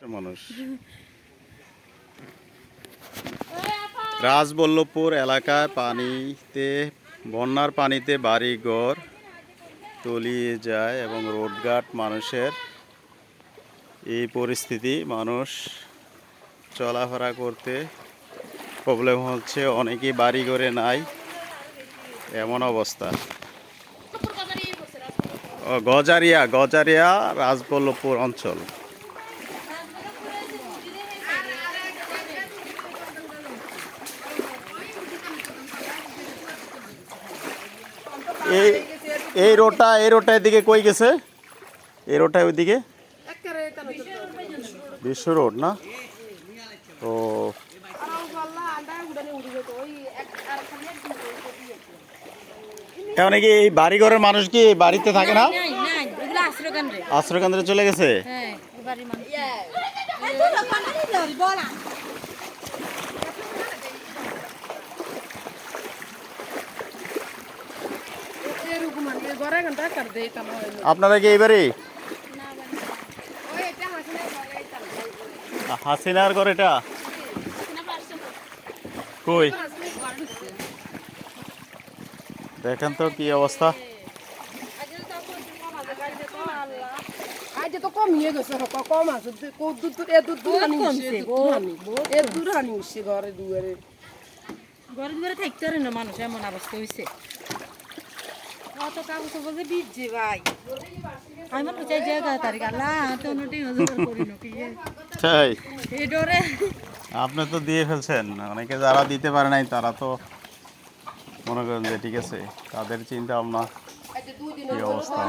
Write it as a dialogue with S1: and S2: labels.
S1: মানুষ রাজবল্লভপুর এলাকায় বন্যার পানিতে বাড়িঘর তলিয়ে যায় এবং রোডঘাট মানুষের এই পরিস্থিতি। মানুষ চলাফেরা করতে প্রবলেম হচ্ছে, অনেকেই বাড়িঘরে নাই, এমন অবস্থা। গজারিয়া রাজবল্লভপুর অঞ্চল। এই রোডটা এদিকে কই গেছে? এই রোডটা ওইদিকে বিশ্ব রোড না? ও এখন কি এই বাড়িঘরের মানুষ কি বাড়িতে থাকে না? আশ্রয়কেন্দ্রে চলে গেছে। আপনারা কি এইবারে হাসিনার ঘর? এটা কই দেখেন তো কি অবস্থা।
S2: কমিয়ে গেছে কম আছে ঘরে দুয়ারে থাকতে পারে না মানুষ, এমন অবস্থা হয়েছে। কত কাগজ বলছে বিজে ভাই আমি মনে চাই জায়গা তারিখ আল্লাহ তো এই ডরে
S1: আপনি তো দিয়ে ফেলছেন। অনেকে যারা দিতে পারে নাই তারা তো মনে করেন যে ঠিক আছে, তাদের চিন্তা ভাবনা কি অবস্থা।